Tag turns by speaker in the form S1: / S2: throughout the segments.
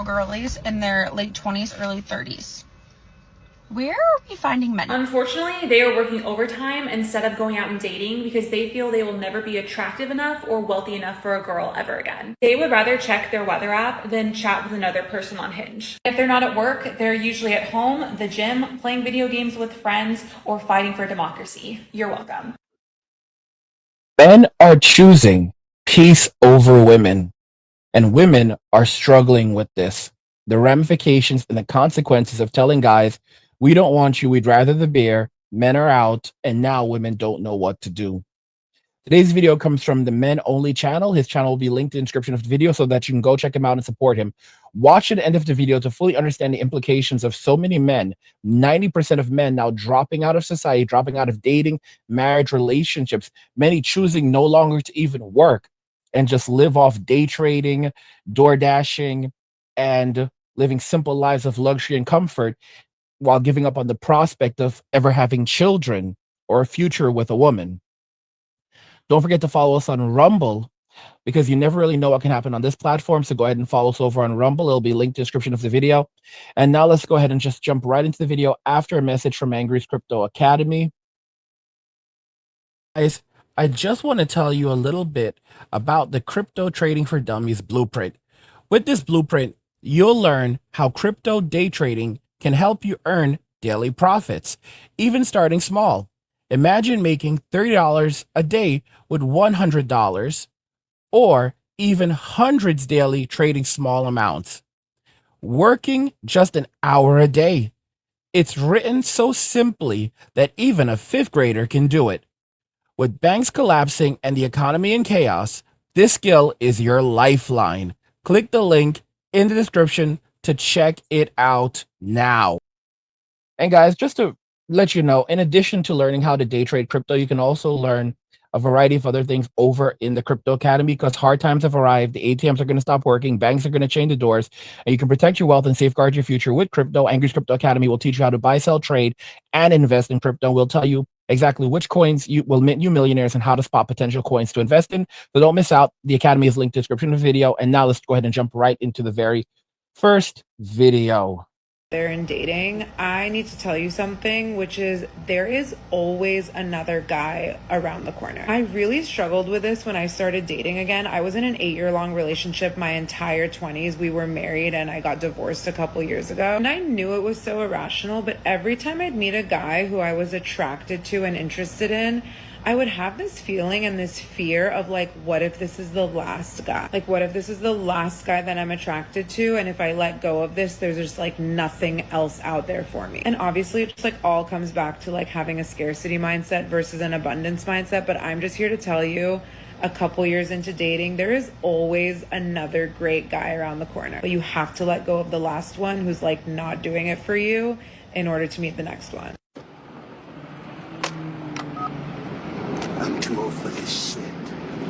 S1: girlies in their late 20s, early 30s. Where are we finding men?
S2: Unfortunately, they are working overtime instead of going out and dating because they feel they will never be attractive enough or wealthy enough for a girl ever again. They would rather check their weather app than chat with another person on Hinge. If they're not at work, they're usually at home, the gym, playing video games with friends, or fighting for democracy. You're welcome.
S3: Men are choosing peace over women, and women are struggling with this. The ramifications and the consequences of telling guys, we don't want you, we'd rather the beer, men are out, and now women don't know what to do. Today's video comes from the Men Only channel. His channel will be linked in the description of the video so that you can go check him out and support him. Watch to the end of the video to fully understand the implications of so many men, 90% of men now dropping out of society, dropping out of dating, marriage, relationships, many choosing no longer to even work and just live off day trading, door dashing, and living simple lives of luxury and comfort while giving up on the prospect of ever having children or a future with a woman. Don't forget to follow us on Rumble because you never really know what can happen on this platform. So go ahead and follow us over on Rumble. It'll be linked in the description of the video. And now let's go ahead and just jump right into the video after a message from Angry's Crypto Academy. Guys, I just want to tell you a little bit about the Crypto Trading for Dummies blueprint. With this blueprint, you'll learn how crypto day trading can help you earn daily profits, even starting small. Imagine making $30 a day with $100 or even hundreds daily trading small amounts. Working just an hour a day. It's written so simply that even a fifth grader can do it. With banks collapsing and the economy in chaos, this skill is your lifeline. Click the link in the description to check it out now. And guys, just to let you know, in addition to learning how to day trade crypto, you can also learn a variety of other things over in the Crypto Academy because hard times have arrived. The ATMs are going to stop working. Banks are going to chain the doors. And you can protect your wealth and safeguard your future with crypto. Angry's Crypto Academy will teach you how to buy, sell, trade, and invest in crypto. We'll tell you exactly which coins will mint you millionaires and how to spot potential coins to invest in. So don't miss out. The Academy is linked in the description of the video. And now let's go ahead and jump right into the very first video.
S4: There in dating, I need to tell you something, which is there is always another guy around the corner. I really struggled with this when I started dating again. I was in an 8-year-long relationship my entire 20s. We were married and I got divorced a couple years ago. And I knew it was so irrational, but every time I'd meet a guy who I was attracted to and interested in, I would have this feeling and this fear of like, what if this is the last guy? Like, what if this is the last guy that I'm attracted to? And if I let go of this, there's just like nothing else out there for me. And obviously, it just like all comes back to like having a scarcity mindset versus an abundance mindset. But I'm just here to tell you, a couple years into dating, there is always another great guy around the corner. But you have to let go of the last one who's like not doing it for you in order to meet the next one.
S5: I'm too old for this shit.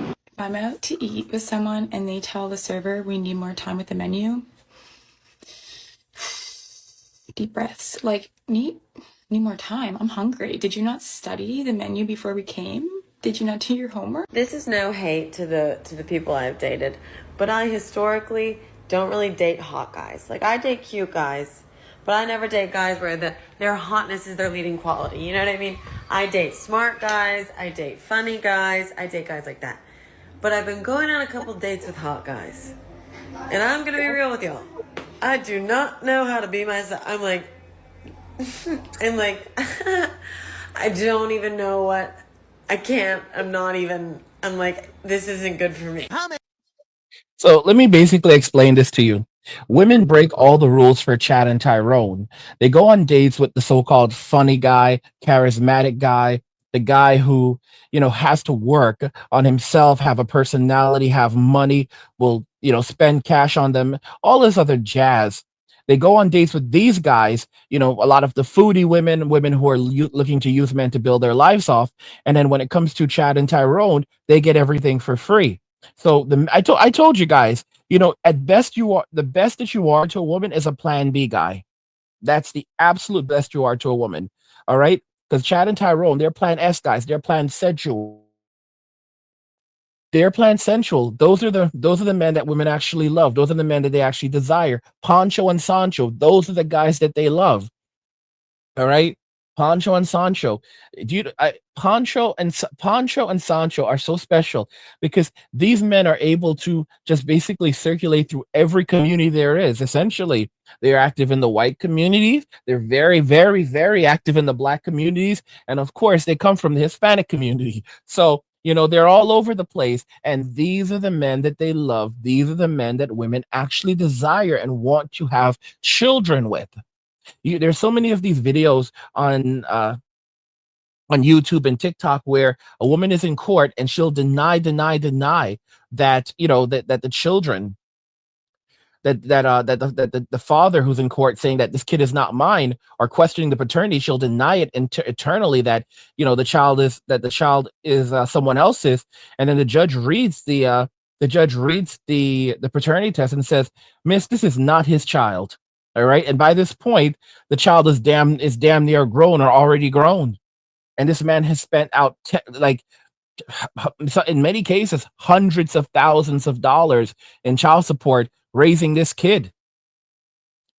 S6: If I'm out to eat with someone and they tell the server we need more time with the menu, deep breaths, like, need more time. I'm hungry. Did you not study the menu before we came? Did you not do your homework?
S7: This is no hate to the people I've dated, but I historically don't really date hot guys. Like, I date cute guys, but I never date guys where their hotness is their leading quality. You know what I mean? I date smart guys, I date funny guys, I date guys like that. But I've been going on a couple dates with hot guys. And I'm gonna be real with y'all. I do not know how to be myself. I'm like, I don't even know what, I can't, I'm like, this isn't good for me.
S3: So let me basically explain this to you. Women break all the rules for Chad and Tyrone. They go on dates with the so-called funny guy, charismatic guy, the guy who, has to work on himself, have a personality, have money, will, spend cash on them, all this other jazz. They go on dates with these guys, a lot of the foodie women who are looking to use men to build their lives off. And then when it comes to Chad and Tyrone, they get everything for free. So I told you guys, at best the best that you are to a woman is a plan B guy. That's the absolute best you are to a woman. All right. Because Chad and Tyrone, they're plan S guys, they're plan Z. They're pansexual. Those are the men that women actually love. Those are the men that they actually desire. Pancho and Sancho, those are the guys that they love. All right, Pancho and Sancho. Pancho and Sancho are so special because these men are able to just basically circulate through every community there is. Essentially, they're active in the white communities. They're very, very, very active in the black communities, and of course, they come from the Hispanic community. So they're all over the place, and these are the men that they love. These are the men that women actually desire and want to have children with. There's so many of these videos on YouTube and TikTok where a woman is in court and she'll deny that that the children that the father who's in court saying that this kid is not mine or questioning the paternity, she'll deny it eternally that the child is someone else's, and then the judge reads the paternity test and says, "Miss, this is not his child." All right, and by this point, the child is damn near grown or already grown, and this man has spent out so in many cases hundreds of thousands of dollars in child support raising this kid.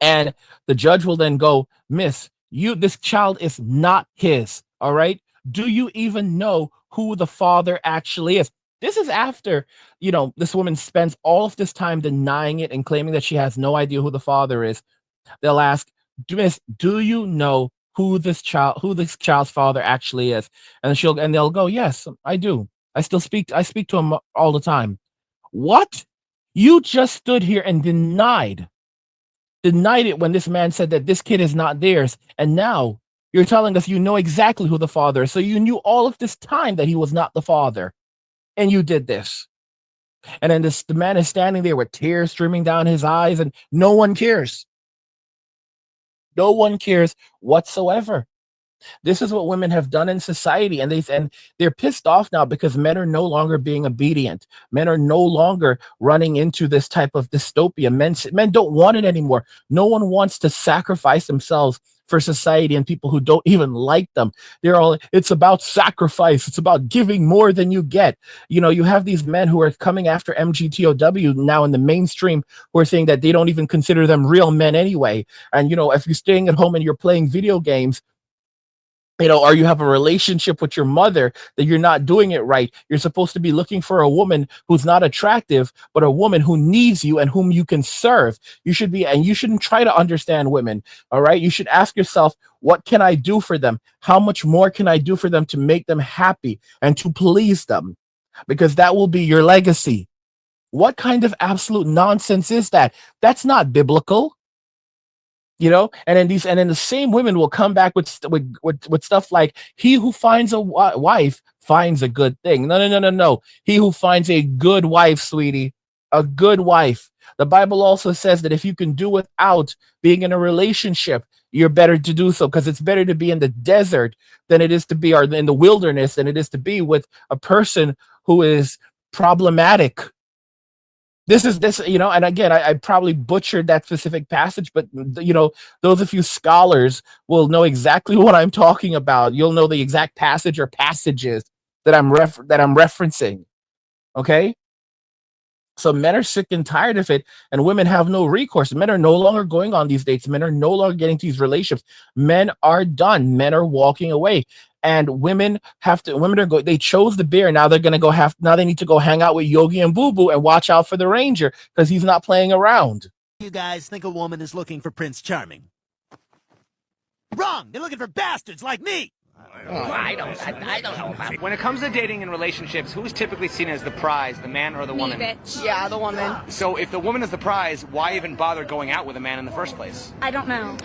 S3: And the judge will then go, "Miss, this child is not his. All right, do you even know who the father actually is?" This is after this woman spends all of this time denying it and claiming that she has no idea who the father is. They'll ask, "Miss, do you know who this child's father actually is?" And they'll go, "Yes, I do. I speak to him all the time." What? You just stood here and denied it when this man said that this kid is not theirs, and now you're telling us you know exactly who the father is. So you knew all of this time that he was not the father, and you did this. And then the man is standing there with tears streaming down his eyes, and no one cares. No one cares whatsoever. This is what women have done in society, and they're pissed off now because men are no longer being obedient. Men are no longer running into this type of dystopia. Men don't want it anymore. No one wants to sacrifice themselves for society and people who don't even like them. It's about sacrifice. It's about giving more than you get. You have these men who are coming after MGTOW now in the mainstream who are saying that they don't even consider them real men anyway. And if you're staying at home and you're playing video games, or you have a relationship with your mother, that you're not doing it right. You're supposed to be looking for a woman who's not attractive, but a woman who needs you and whom you can serve. You shouldn't try to understand women. All right. You should ask yourself, what can I do for them? How much more can I do for them to make them happy and to please them? Because that will be your legacy. What kind of absolute nonsense is that? That's not biblical. And then the same women will come back with stuff like, "He who finds a wife finds a good thing." No. He who finds a good wife, sweetie, a good wife. The Bible also says that if you can do without being in a relationship, you're better to do so, because it's better to be in the desert than it is to be, or in the wilderness than it is to be with a person who is problematic. This, and again, I probably butchered that specific passage, but those of you scholars will know exactly what I'm talking about. You'll know the exact passage or passages that I'm referencing. Okay? So men are sick and tired of it, and women have no recourse. Men are no longer going on these dates. Men are no longer getting to these relationships. Men are done. Men are walking away. And they chose the bear. Now they need to go hang out with Yogi and Boo Boo and watch out for the Ranger because he's not playing around.
S8: You guys think a woman is looking for Prince Charming? Wrong! They're looking for bastards like me!
S9: I don't know about. When it comes to dating and relationships, who's typically seen as the prize, the man or the woman?
S10: Me, bitch. Yeah, the woman.
S9: So if the woman is the prize, why even bother going out with a man in the first place?
S10: I don't know.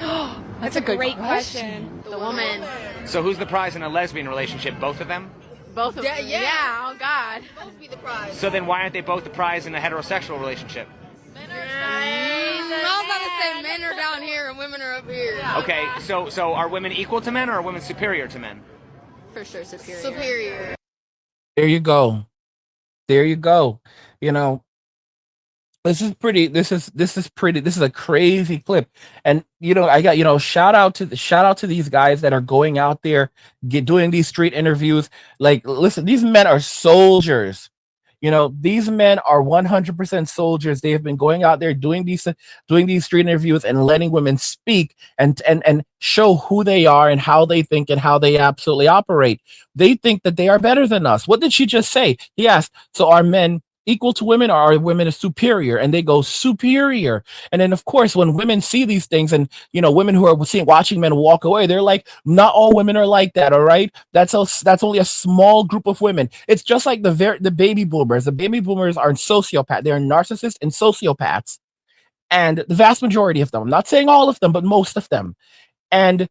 S6: That's a great question.
S10: The woman.
S9: So who's the prize in a lesbian relationship? Both of them?
S10: Both of them. Yeah, oh God.
S11: Both be the prize.
S9: So then why aren't they both the prize in a heterosexual relationship?
S10: I was about to say men are down here and women are up here.
S9: Okay, so are women equal to men or are women superior to men?
S10: For sure, superior.
S3: There you go. This is pretty. This is a crazy clip, and I got shout out to these guys that are going out there doing these street interviews. Like, listen, these men are soldiers. You know, these men are 100% soldiers. They have been going out there doing these street interviews and letting women speak and show who they are and how they think and how they absolutely operate. They think that they are better than us. What did she just say? He asked, so are men equal to women, or are women superior? And they go superior. And then of course, when women see these things, and you know, women who are watching men walk away, they're like, not all women are like that. All right, that's only a small group of women. It's just like the baby boomers. The baby boomers are sociopaths. They're narcissists and sociopaths, and the vast majority of them. I'm not saying all of them, but most of them. And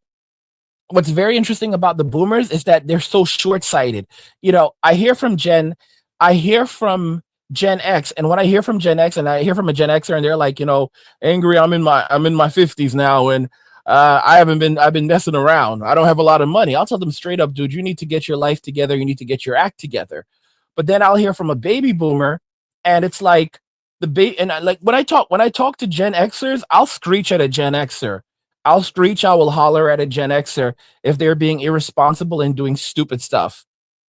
S3: what's very interesting about the boomers is that they're so short-sighted. You know, I hear from Gen X, and when I hear from Gen X and I hear from a Gen Xer and they're like, you know, angry, I'm in my 50s now, and I've been messing around. I don't have a lot of money. I'll tell them straight up, dude, you need to get your life together. You need to get your act together. But then I'll hear from a baby boomer, and it's like like when I talk to Gen Xers, I'll screech at a Gen Xer. I will holler at a Gen Xer if they're being irresponsible and doing stupid stuff.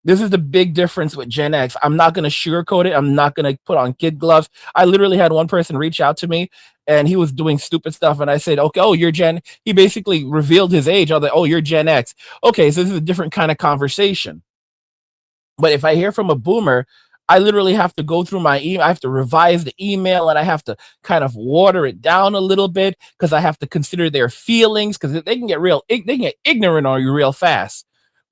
S3: This is the big difference with Gen X. I'm not going to sugarcoat it. I'm not going to put on kid gloves. I literally had one person reach out to me and he was doing stupid stuff. And I said, okay, oh, you're Gen. He basically revealed his age. I was like, oh, you're Gen X. Okay, so this is a different kind of conversation. But if I hear from a boomer, I literally have to go through my email. I have to revise the email and I have to kind of water it down a little bit because I have to consider their feelings, because they can get ignorant on you real fast.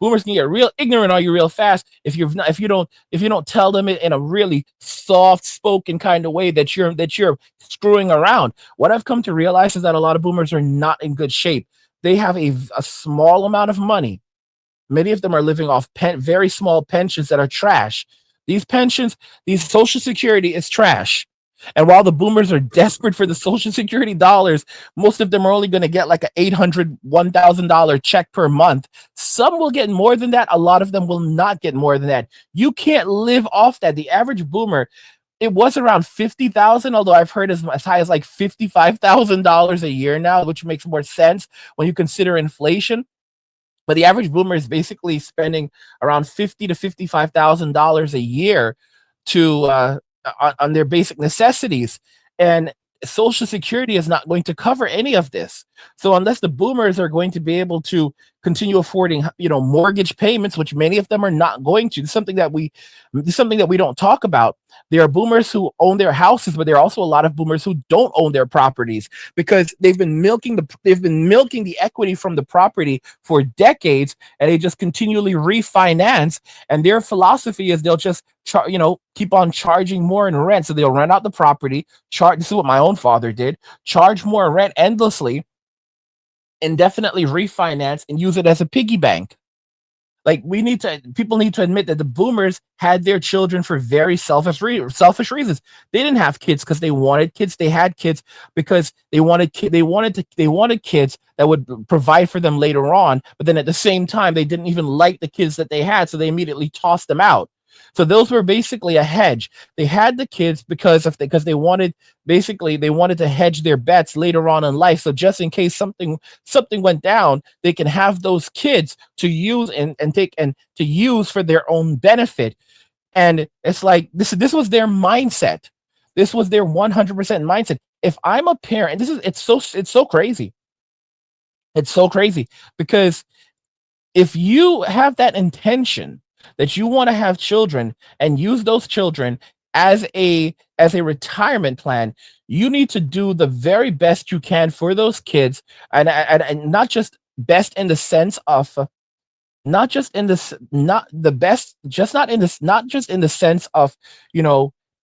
S3: Boomers can get real ignorant on you real fast if you don't tell them it in a really soft spoken kind of way that you're screwing around. What I've come to realize is that a lot of boomers are not in good shape. They have a small amount of money. Many of them are living off very small pensions that are trash. These pensions, these Social Security is trash. And while the boomers are desperate for the Social Security dollars, most of them are only going to get like a $800, $1,000 check per month. Some will get more than that. A lot of them will not get more than that. You can't live off that. The average boomer, it was around 50,000, although I've heard as high as like $55,000 a year now, which makes more sense when you consider inflation. But the average boomer is basically spending around $50,000 to $55,000 a year to on their basic necessities, and Social Security is not going to cover any of this. So unless the boomers are going to be able to continue affording, you know, mortgage payments, which many of them are not going to, it's something that we don't talk about. There are boomers who own their houses, but there are also a lot of boomers who don't own their properties because they've been milking the equity from the property for decades, and they just continually refinance. And their philosophy is they'll just keep on charging more in rent. So they'll rent out the property, this is what my own father did, charge more rent endlessly, indefinitely refinance, and use it as a piggy bank. Like people need to admit that the boomers had their children for very selfish reasons. They didn't have kids because they wanted kids. They had kids because they wanted kids that would provide for them later on. But then at the same time, they didn't even like the kids that they had, so they immediately tossed them out. So those were basically a hedge. They had the kids because they wanted to hedge their bets later on in life. So just in case something went down, they can have those kids to use and to use for their own benefit. And it's like this was their mindset. This was their 100% mindset. If I'm a parent, it's so crazy. It's so crazy because if you have that intention that you want to have children and use those children as a retirement plan, you need to do the very best you can for those kids, and not just best in the sense of not just in the sense of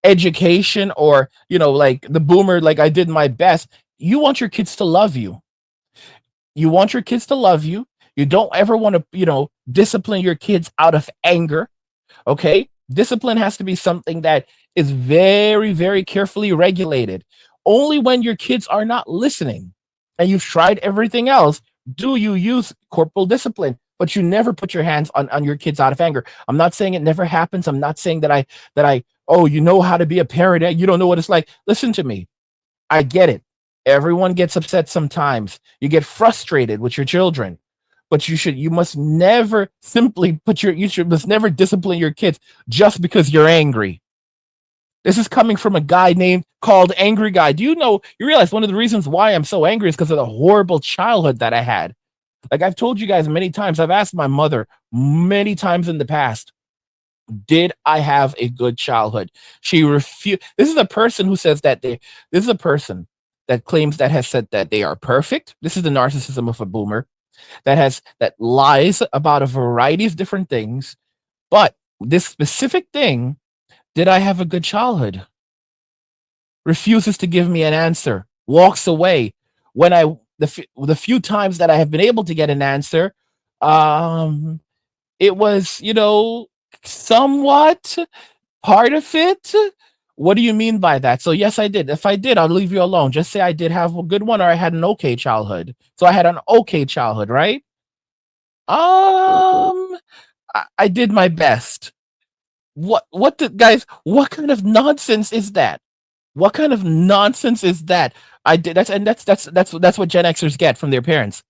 S3: education, or like the boomer, like I did my best. You want your kids to love you. You want your kids to love you. You don't ever want to, discipline your kids out of anger. Okay? Discipline has to be something that is very, very carefully regulated. Only when your kids are not listening and you've tried everything else do you use corporal discipline, but you never put your hands on your kids out of anger. I'm not saying it never happens. I'm not saying that oh, you know how to be a parent. You don't know what it's like. Listen to me. I get it. Everyone gets upset sometimes. You get frustrated with your children. But you must never discipline your kids just because you're angry. This is coming from a guy named called Angry Guy. Do you know, you realize one of the reasons why I'm so angry is because of the horrible childhood that I had. Like I've told you guys many times, I've asked my mother many times in the past, did I have a good childhood? She refused. This is a person who says that this is a person that claims that has said that they are perfect. This is the narcissism of a boomer that lies about a variety of different things. But this specific thing, did I have a good childhood? Refuses to give me an answer, walks away. When the few times that I have been able to get an answer, um, it was, somewhat part of it. What do you mean by that? So yes, I did. If I did, I'll leave you alone. Just say I did have a good one or I had an okay childhood. So I had an okay childhood, right? I did my best. Guys, what kind of nonsense is that? What kind of nonsense is that? I did that's what Gen Xers get from their parents.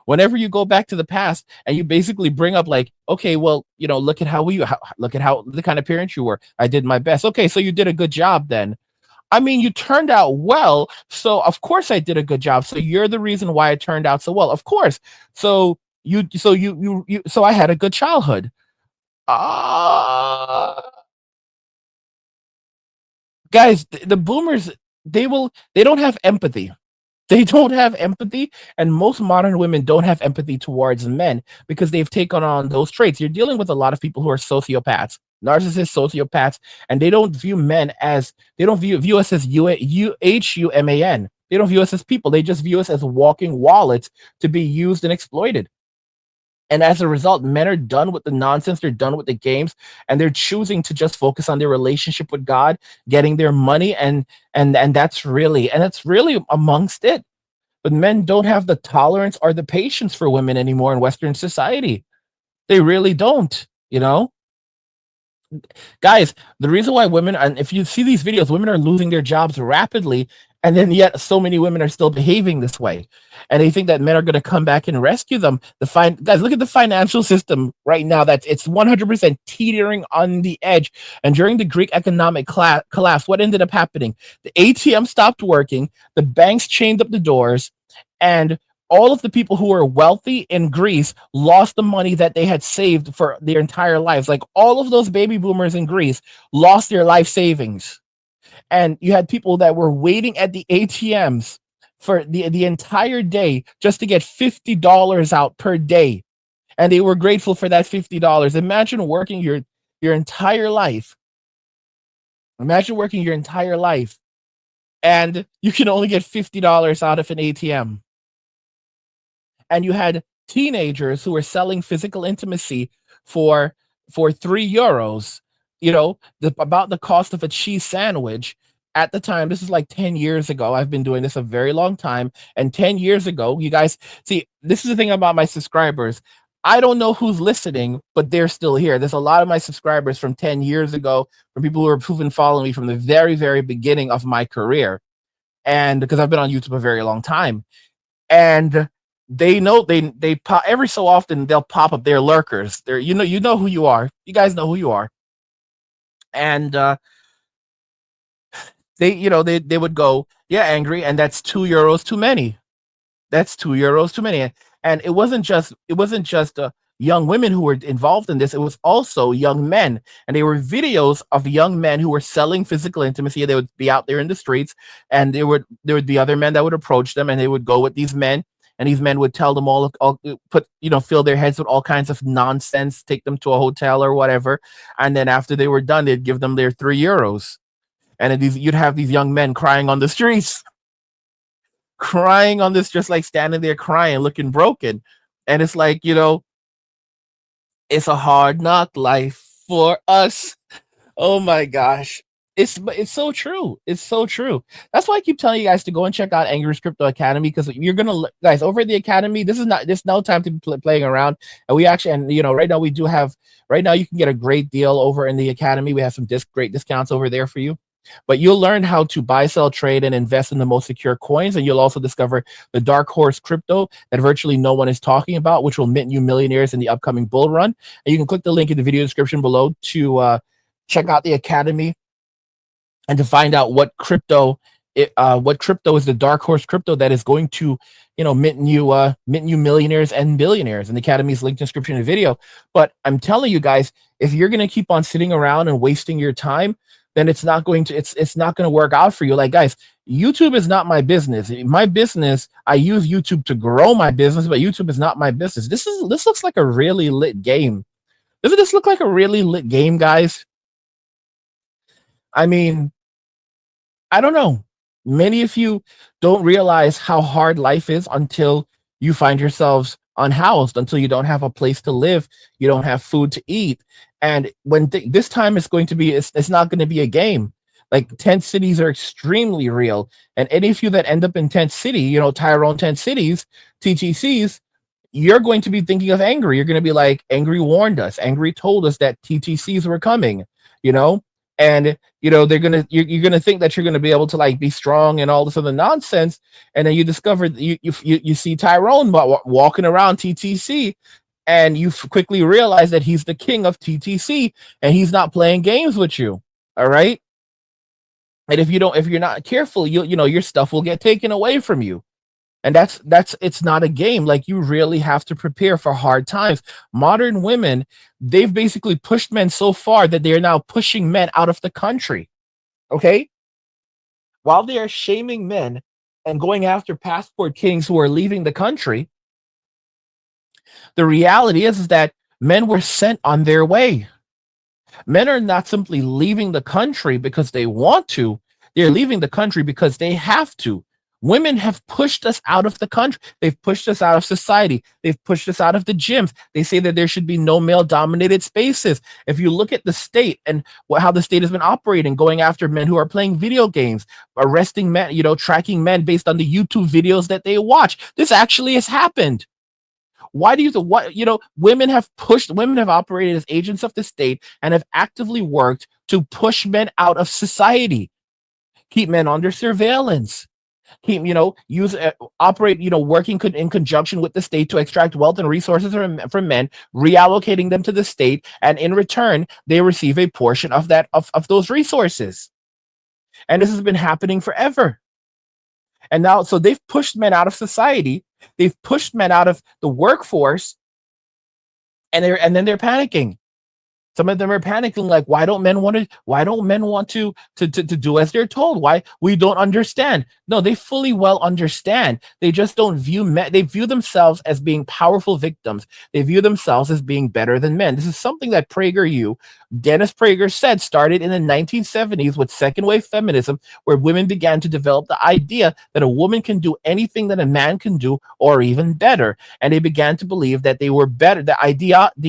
S3: Whenever you go back to the past and you basically bring up like, okay, well, look at look at how the kind of parent you were. I did my best. Okay, so you did a good job then. I mean, you turned out well, so of course I did a good job. So you're the reason why it turned out so well. Of course. So I had a good childhood. Uh Guys, the boomers, they don't have empathy. They don't have empathy, and most modern women don't have empathy towards men because they've taken on those traits. You're dealing with a lot of people who are sociopaths, narcissists, sociopaths, and they don't view men as they don't view us as human. They don't view us as people. They just view us as walking wallets to be used and exploited. And as a result, men are done with the nonsense, they're done with the games, and they're choosing to just focus on their relationship with God, getting their money, and that's really amongst it. But men don't have the tolerance or the patience for women anymore in Western society. They really don't. Guys, the reason why women, and if you see these videos, women are losing their jobs rapidly, and then yet so many women are still behaving this way, and they think that men are going to come back and rescue them. Guys, look at the financial system right now. It's 100% teetering on the edge. And during the Greek economic collapse, what ended up happening? The ATM stopped working, the banks chained up the doors, and all of the people who were wealthy in Greece lost the money that they had saved for their entire lives. Like all of those baby boomers in Greece lost their life savings. And you had people that were waiting at the ATMs for the entire day just to get $50 out per day. And they were grateful for that $50. Imagine working your entire life. Imagine working your entire life and you can only get $50 out of an ATM. And you had teenagers who were selling physical intimacy for €3, about the cost of a cheese sandwich. At the time, this is like 10 years ago. I've been doing this a very long time. And 10 years ago, you guys, see, this is the thing about my subscribers. I don't know who's listening, but they're still here. There's a lot of my subscribers from 10 years ago, from people who've been following me from the very, very beginning of my career. And because I've been on YouTube a very long time. And they know they pop every so often they'll pop up their lurkers. They're you know who you are. You guys know who you are. And they would go, yeah, angry, and that's €2 too many. That's €2 too many. And it wasn't just young women who were involved in this. It was also young men, and they were videos of young men who were selling physical intimacy. They would be out there in the streets, and there would be other men that would approach them, and they would go with these men. And these men would tell them all fill their heads with all kinds of nonsense, take them to a hotel or whatever. And then after they were done, they'd give them their €3. And then you'd have these young men crying on the streets, crying on this, just like standing there crying, looking broken. And it's like, it's a hard knock life for us. Oh my gosh. It's so true. It's so true. That's why I keep telling you guys to go and check out Angry's Crypto Academy, because you're gonna guys over at the academy. There's no time to be playing around. And we actually, right now you can get a great deal over in the academy. We have some great discounts over there for you. But you'll learn how to buy, sell, trade, and invest in the most secure coins. And you'll also discover the dark horse crypto that virtually no one is talking about, which will mint you millionaires in the upcoming bull run. And you can click the link in the video description below to check out the academy. and to find out what crypto is, the dark horse crypto that is going to, mint you millionaires and billionaires. And the Academy's link description in the video. But I'm telling you guys, if you're going to keep on sitting around and wasting your time, then it's not going to work out for you. Like, guys, YouTube is not my business. My business, I use YouTube to grow my business, but YouTube is not my business. This looks like a really lit game. Doesn't this look like a really lit game, guys? I mean, I don't know. Many of you don't realize how hard life is until you find yourselves unhoused, until you don't have a place to live, you don't have food to eat. And when this time is going to be, it's not going to be a game. Like, tent cities are extremely real. And any of you that end up in tent city, Tyrone tent cities, TTCs, you're going to be thinking of Angry. You're going to be like, Angry warned us. Angry told us that TTCs were coming, you know? And you're gonna think that you're gonna be able to, like, be strong and all this other nonsense, and then you discover you see Tyrone walking around TTC, and you quickly realize that he's the king of TTC, and he's not playing games with you. All right, and if you're not careful, your stuff will get taken away from you. And it's not a game. Like, you really have to prepare for hard times. Modern women, they've basically pushed men so far that they are now pushing men out of the country. Okay? While they are shaming men and going after passport kings who are leaving the country, the reality is that men were sent on their way. Men are not simply leaving the country because they want to, they're leaving the country because they have to. Women have pushed us out of the country. They've pushed us out of society. They've pushed us out of the gyms. They say that there should be no male-dominated spaces. If you look at the state and how the state has been operating, going after men who are playing video games, arresting men, tracking men based on the YouTube videos that they watch, this actually has happened. Why do you think women have operated as agents of the state and have actively worked to push men out of society, keep men under surveillance, working in conjunction with the state to extract wealth and resources from men, reallocating them to the state, and in return, they receive a portion of those resources. And this has been happening forever. And now, so they've pushed men out of society, they've pushed men out of the workforce, and then they're panicking. Some of them are panicking, like, why don't men want to do as they're told? Why? We don't understand. No, they fully well understand. They just don't view men. They view themselves as being powerful victims. They view themselves as being better than men. This is something that Dennis Prager said, started in the 1970s with second wave feminism, where women began to develop the idea that a woman can do anything that a man can do, or even better. And they began to believe that they were better. The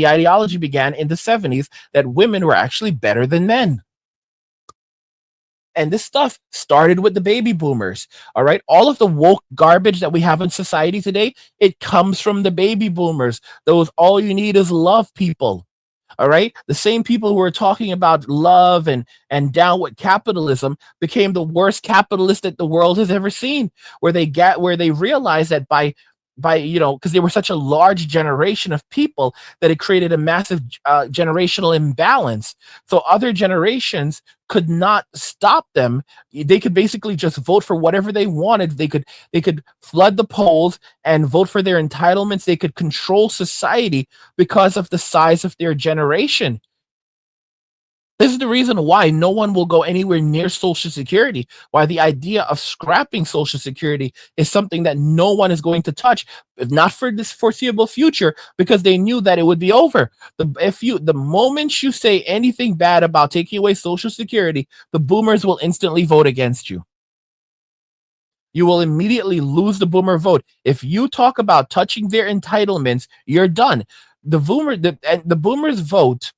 S3: ideology began in the 70s that women were actually better than men. And this stuff started with the baby boomers. All right. All of the woke garbage that we have in society today, it comes from the baby boomers. Those all you need is love people. All right. The same people who are talking about love and down with capitalism became the worst capitalist that the world has ever seen, where they realized that by because they were such a large generation of people that it created a massive generational imbalance. So other generations could not stop them. They could basically just vote for whatever they wanted. They could flood the polls and vote for their entitlements. They could control society because of the size of their generation. This is the reason why no one will go anywhere near Social Security, why the idea of scrapping Social Security is something that no one is going to touch, not for this foreseeable future, because they knew that it would be over. The moment you say anything bad about taking away Social Security, the boomers will instantly vote against you. You will immediately lose the boomer vote. If you talk about touching their entitlements, you're done. The boomers vote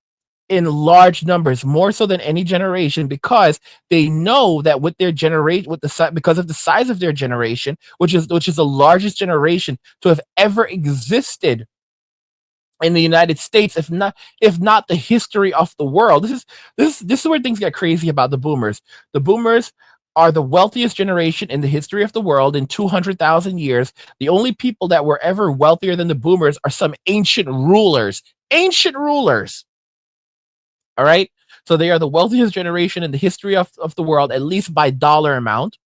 S3: in large numbers, more so than any generation, because they know that with their generation, because of the size of their generation, which is the largest generation to have ever existed in the United States, if not the history of the world. This is where things get crazy about the boomers. The boomers are the wealthiest generation in the history of the world in 200,000 years. The only people that were ever wealthier than the boomers are some ancient rulers. Ancient rulers. All right. So they are the wealthiest generation in the history of the world, at least by dollar amount.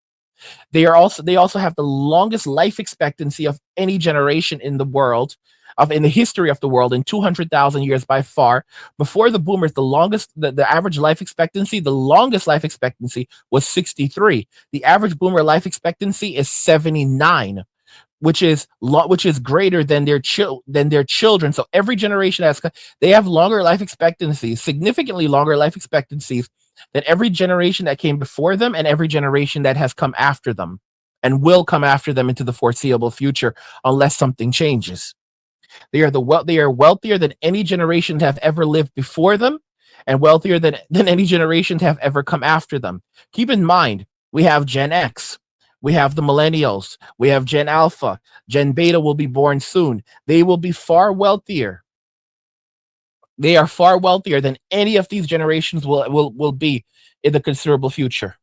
S3: They also have the longest life expectancy of any generation in the world, of in the history of the world, in 200,000 years by far. Before the boomers, the average life expectancy, the longest life expectancy was 63. The average boomer life expectancy is 79, which is greater than their children. So every generation they have longer life expectancies, significantly longer life expectancies than every generation that came before them and every generation that has come after them and will come after them into the foreseeable future, unless something changes. They are wealthier than any generation to have ever lived before them, and wealthier than any generation to have ever come after them. Keep in mind, we have Gen X, we have the millennials, we have Gen Alpha, Gen Beta will be born soon. They will be far wealthier. They are far wealthier than any of these generations will be in the considerable future.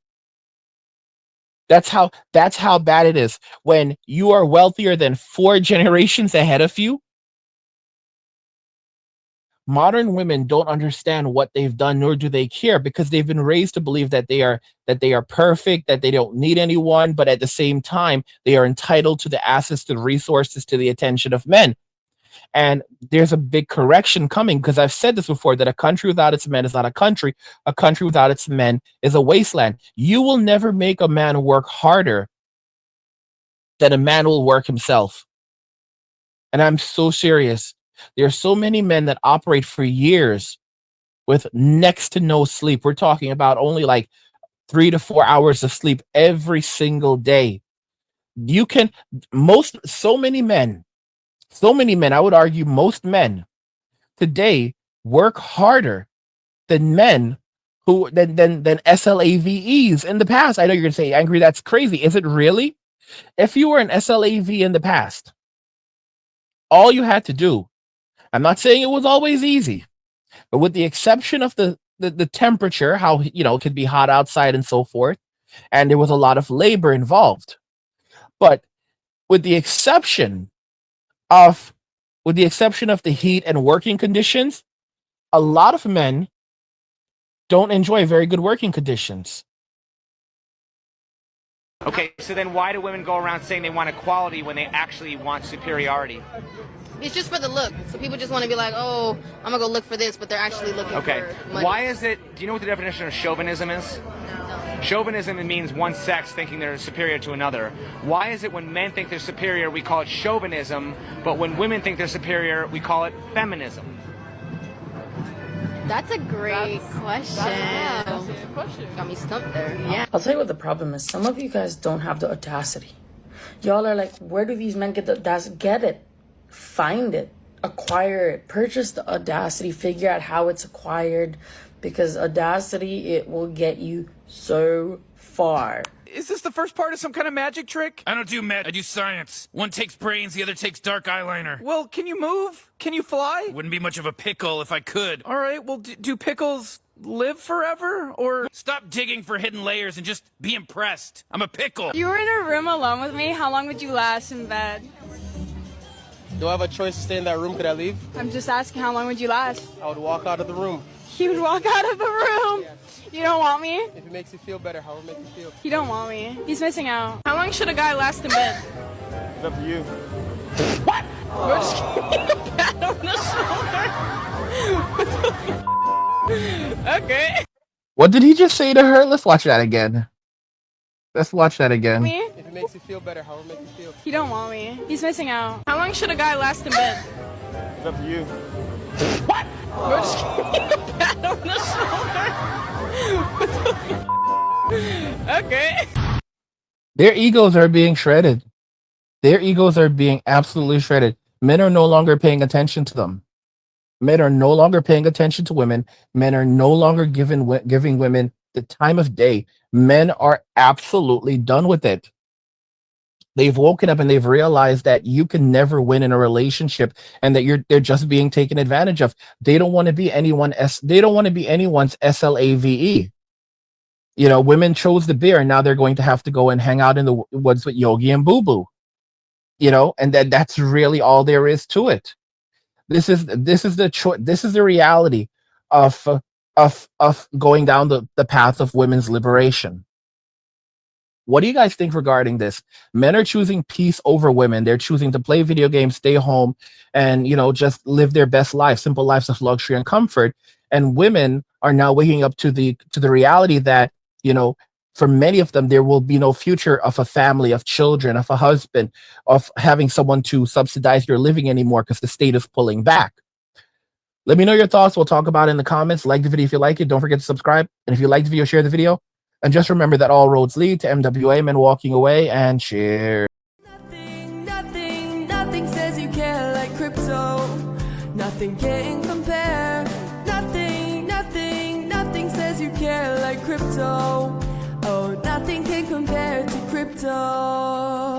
S3: That's how bad it is. When you are wealthier than 4 generations ahead of you, modern women don't understand what they've done, nor do they care, because they've been raised to believe that they are perfect, that they don't need anyone, but at the same time, they are entitled to the assets, to the resources, to the attention of men. And there's a big correction coming, because I've said this before, that a country without its men is not a country. A country without its men is a wasteland. You will never make a man work harder than a man will work himself. And I'm so serious. There are so many men that operate for years with next to no sleep. We're talking about only like 3 to 4 hours of sleep every single day. So many men, I would argue most men today work harder than men than SLAVEs in the past. I know you're gonna say, Angry, that's crazy. Is it really? If you were an SLAV in the past, all you had to do, I'm not saying it was always easy, but with the exception of the temperature, how it could be hot outside and so forth, and there was a lot of labor involved. But with the exception of the heat and working conditions, a lot of men don't enjoy very good working conditions.
S9: Okay, so then why do women go around saying they want equality when they actually want superiority?
S10: It's just for the look. So people just want to be like, oh, I'm going to go look for this, but they're actually looking for money.
S9: Why is it, do you know what the definition of chauvinism is? No. Chauvinism means one sex thinking they're superior to another. Why is it when men think they're superior, we call it chauvinism, but when women think they're superior, we call it feminism?
S10: That's a great question. That's a good question. Got me stumped there. Yeah.
S11: I'll tell you what the problem is. Some of you guys don't have the audacity. Y'all are like, where do these men get the audacity? Get it. Find it. Acquire it. Purchase the audacity. Figure out how it's acquired. Because audacity, it will get you so far.
S12: Is this the first part of some kind of magic trick?
S13: I don't do I do science. One takes brains, the other takes dark eyeliner.
S12: Well, can you move? Can you fly?
S13: Wouldn't be much of a pickle if I could.
S12: All right, well, do pickles live forever, or?
S13: Stop digging for hidden layers and just be impressed. I'm a pickle.
S14: If you were in a room alone with me, how long would you last in bed?
S15: Do I have a choice to stay in that room? Could I leave?
S14: I'm just asking, how long would you last?
S15: I would walk out of the room.
S14: You would walk out of the room?
S15: Yeah.
S14: You don't want me?
S15: If it makes you feel better, how would it make you feel?
S14: You don't want me. He's missing out. How long should a guy last in bed?
S15: It's up to you.
S14: What? We're just getting a pat on the shoulder. Okay.
S3: What did he just say to her? Let's watch that again.
S14: Me?
S15: If it makes you feel better, how would it make you feel?
S14: You don't want me. He's missing out. How long should a guy last in bed?
S15: It's up to you.
S14: What? We're just getting a pat on the shoulder. Okay.
S3: Their egos are being shredded. Their egos are being absolutely shredded. Men are no longer paying attention to them. Men are no longer paying attention to women. Men are no longer giving women the time of day. Men are absolutely done with it. They've woken up and they've realized that you can never win in a relationship, and that they're just being taken advantage of. They don't want to be anyone's SLAVE. Women chose the beer, and now they're going to have to go and hang out in the woods with Yogi and Boo Boo. And that's really all there is to it. This is the reality of of going down the path of women's liberation. What do you guys think regarding this? Men are choosing peace over women. They're choosing to play video games, stay home, and just live their best life, simple lives of luxury and comfort. And women are now waking up to the reality that, for many of them, there will be no future of a family, of children, of a husband, of having someone to subsidize your living anymore because the state is pulling back. Let me know your thoughts. We'll talk about it in the comments. Like the video if you like it. Don't forget to subscribe. And if you like the video, share the video. And just remember that all roads lead to MWA, men walking away, and cheers.
S16: Nothing says you care like crypto. Nothing can compare. Nothing says you care like crypto. Oh, nothing can compare to crypto.